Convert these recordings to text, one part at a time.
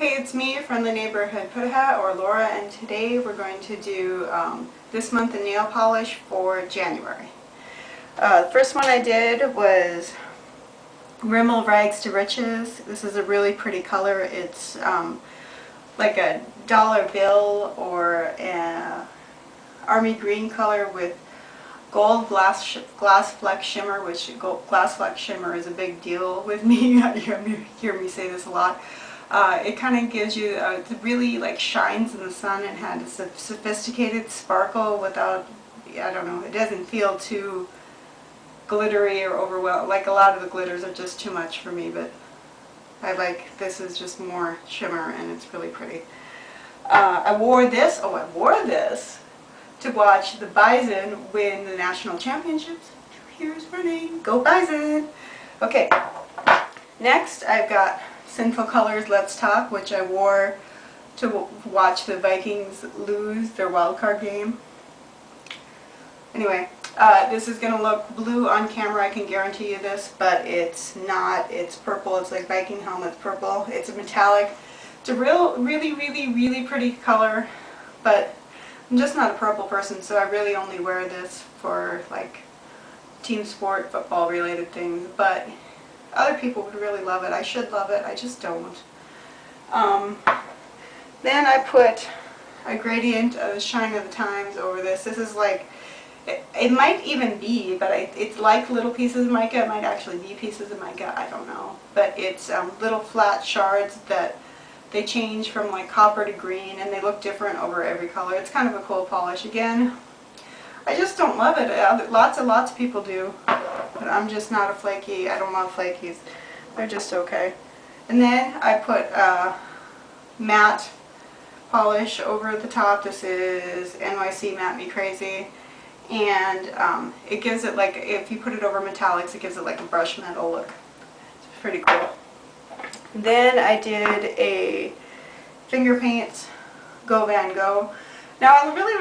Hey, it's me, Friendly Neighborhood Put-A-Hat, or Laura, and today we're going to do this month in nail polish for January. The first one I did was Rimmel Rags to Riches. This is a really pretty color. It's like a dollar bill or an army green color with gold glass fleck shimmer, which glass fleck shimmer is a big deal with me. You hear me say this a lot. It kind of gives you, it really like shines in the sun and has a sophisticated sparkle without, I don't know, it doesn't feel too glittery or overwhelming. Like a lot of the glitters are just too much for me, but this is just more shimmer and it's really pretty. I wore this to watch the Bison win the national championships. Here's running, go Bison! Okay, next I've got Sinful Colors Let's Talk, which I wore to watch the Vikings lose their wild card game. Anyway, this is going to look blue on camera, I can guarantee you this, but it's not. It's purple. It's like Viking helmet purple. It's a metallic. It's a really pretty color, but I'm just not a purple person, so I really only wear this for like team sport, football related things, but other people would really love it. I should love it, I just don't. Then I put a gradient of Shine of the Times over this. This is like, it might even be, but it's like little pieces of mica. It might actually be pieces of mica, I don't know. But it's little flat shards that they change from like copper to green, and they look different over every color. It's kind of a cool polish. Again, I just don't love it. Lots of people do. But I'm just not a flaky. I don't love flakies. They're just okay. And then I put matte polish over the top. This is NYC Matte Me Crazy. And it gives it like, if you put it over metallics, it gives it like a brush metal look. It's pretty cool. Then I did a finger paint Go Van Go. Now I really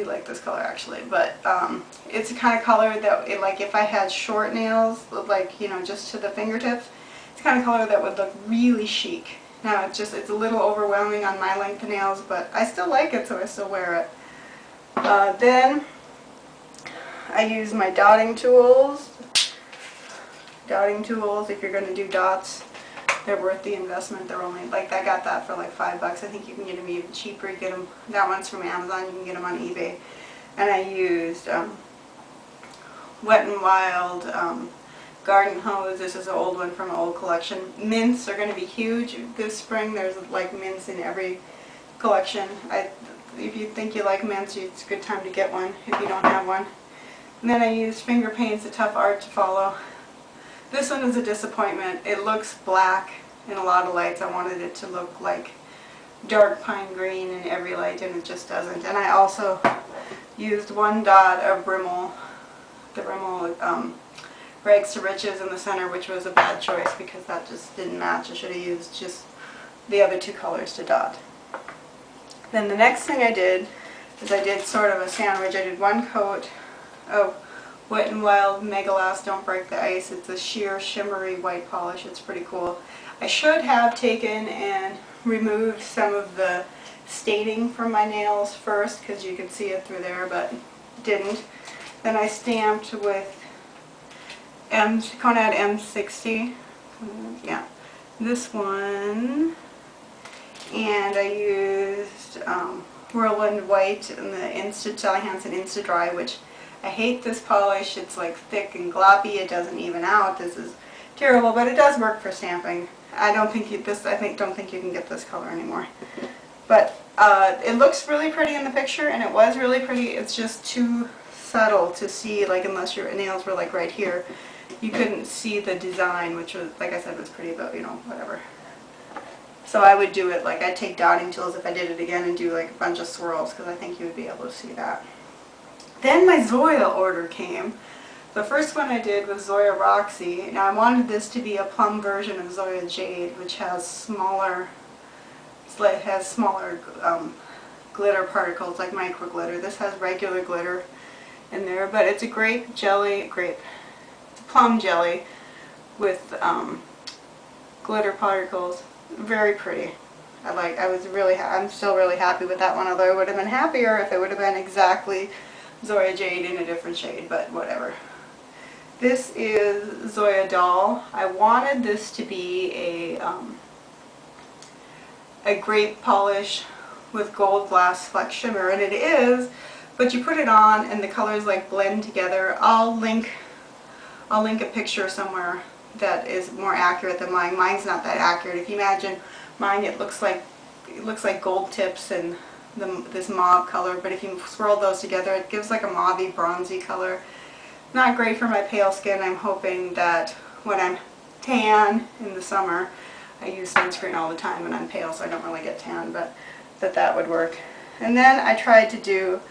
like this color actually, but it's the kind of color that, like if I had short nails, like, you know, just to the fingertips, it's the kind of color that would look really chic. Now it's a little overwhelming on my length of nails, but I still like it, so I still wear it. Then I use my dotting tools. Dotting tools, if you're going to do dots, they're worth the investment. They're only, like, I got that for like $5. I think you can get them even cheaper. You get them, that one's from Amazon, you can get them on eBay. And I used Wet n Wild Garden Hose. This is an old one from an old collection. Mints are going to be huge this spring. There's like mints in every collection. If you think you like mints, it's a good time to get one if you don't have one. And then I used finger paints, a tough art to follow. This one is a disappointment. It looks black in a lot of lights. I wanted it to look like dark pine green in every light, and it just doesn't. And I also used one dot of Rimmel, the Rimmel Rags to Riches in the center, which was a bad choice because that just didn't match. I should have used just the other two colors to dot. Then the next thing I did is I did sort of a sandwich. I did one coat of Wet n Wild Mega Last Don't Break the Ice. It's a sheer shimmery white polish. It's pretty cool. I should have taken and removed some of the staining from my nails first because you can see it through there, but didn't. Then I stamped with Conad M60. Yeah, this one. And I used Whirlwind White and the Sally Hansen Insta Dry, which I hate this polish. It's like thick and gloppy. It doesn't even out. This is terrible, but it does work for stamping. I don't think you can get this color anymore. But it looks really pretty in the picture, and it was really pretty. It's just too subtle to see, like, unless your nails were like right here, you couldn't see the design, which was, like I said, was pretty, but you know, whatever. So I would do it, like, I'd take dotting tools if I did it again and do like a bunch of swirls, because I think you would be able to see that. Then my Zoya order came. The first one I did was Zoya Roxy. Now I wanted this to be a plum version of Zoya Jade, which has smaller glitter particles, like micro glitter. This has regular glitter in there, but it's a it's plum jelly with glitter particles. Very pretty. I'm still really happy with that one, although I would have been happier if it would have been exactly Zoya Jade in a different shade, but whatever. This is Zoya Daul. I wanted this to be a grape polish with gold glass flex shimmer, and it is, but you put it on and the colors like blend together. I'll link a picture somewhere that is more accurate than mine. Mine's not that accurate. If you imagine mine, it looks like gold tips and this mauve color, but if you swirl those together, it gives like a mauvey, bronzy color. Not great for my pale skin. I'm hoping that when I'm tan in the summer, I use sunscreen all the time and I'm pale, so I don't really get tan, but that would work. And then I tried to do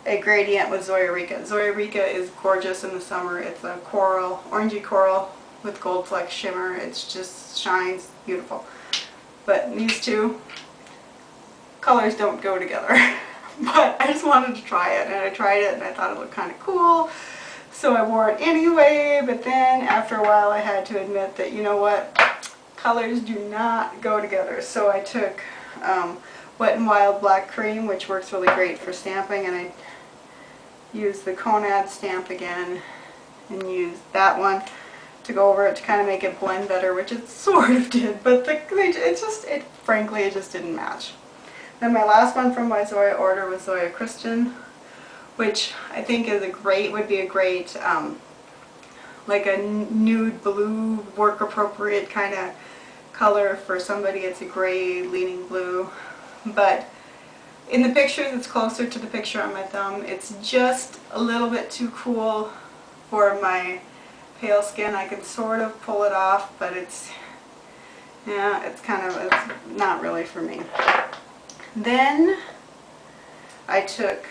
a gradient with Zoya Rica. Zoya Rica is gorgeous in the summer. It's a coral, orangey coral with gold flex shimmer. It just shines beautiful. But these two colors don't go together. But I just wanted to try it, and I tried it and I thought it looked kind of cool. So I wore it anyway, but then after a while I had to admit that, you know what, colors do not go together. So I took Wet n Wild Black Cream, which works really great for stamping, and I used the Conad stamp again and used that one to go over it to kind of make it blend better, which it sort of did, but frankly it just didn't match. Then my last one from my Zoya order was Zoya Christian, which I think would be a great like a nude blue, work appropriate kind of color for somebody. It's a gray leaning blue, but in the pictures it's closer to the picture on my thumb. It's just a little bit too cool for my pale skin. I can sort of pull it off, but it's not really for me. Then I took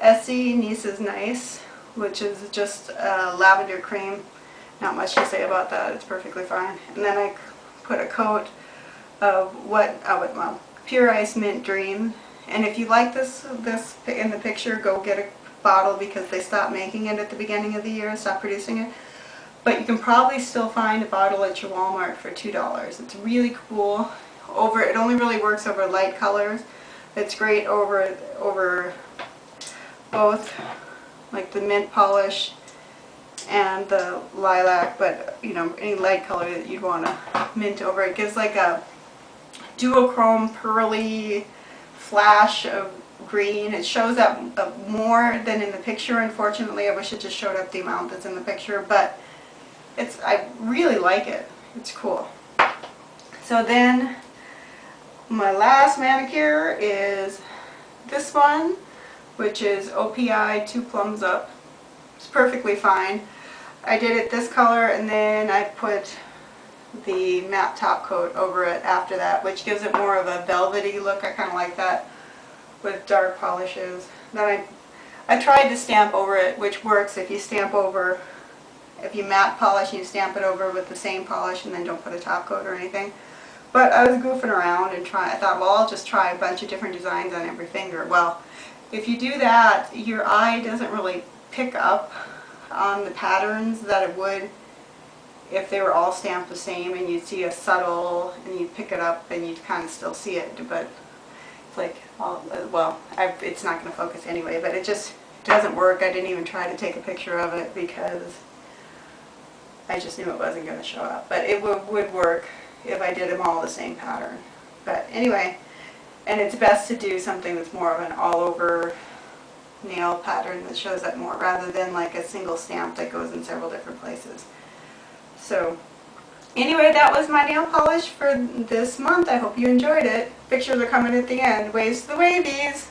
Essie Niece's Nice, which is just lavender cream. Not much to say about that, it's perfectly fine. And then I put a coat of Pure Ice Mint Dream. And if you like this in the picture, go get a bottle, because they stopped making it at the beginning of the year, stopped producing it. But you can probably still find a bottle at your Walmart for $2. It's really cool. It only really works over light colors. It's great over both like the mint polish and the lilac, but you know, any light color that you'd want to mint over. It gives like a duochrome pearly flash of green. It shows up more than in the picture. Unfortunately, I wish it just showed up the amount that's in the picture, but I really like it. It's cool. So then my last manicure is this one, which is OPI 2 Plums Up. It's perfectly fine. I did it this color, and then I put the matte top coat over it after that, which gives it more of a velvety look. I kind of like that with dark polishes. Then I tried to stamp over it, which works if you matte polish and you stamp it over with the same polish and then don't put a top coat or anything. But I was goofing around and I thought, well, I'll just try a bunch of different designs on every finger. Well, if you do that, your eye doesn't really pick up on the patterns that it would if they were all stamped the same, and you'd see a subtle, and you'd pick it up and you'd kind of still see it, but it's like, it's not going to focus anyway, but it just doesn't work. I didn't even try to take a picture of it because I just knew it wasn't going to show up, but it would work if I did them all the same pattern. But anyway, and it's best to do something that's more of an all-over nail pattern that shows up more, rather than like a single stamp that goes in several different places. So anyway, that was my nail polish for this month. I hope you enjoyed it. Pictures are coming at the end. Waves to the wavies!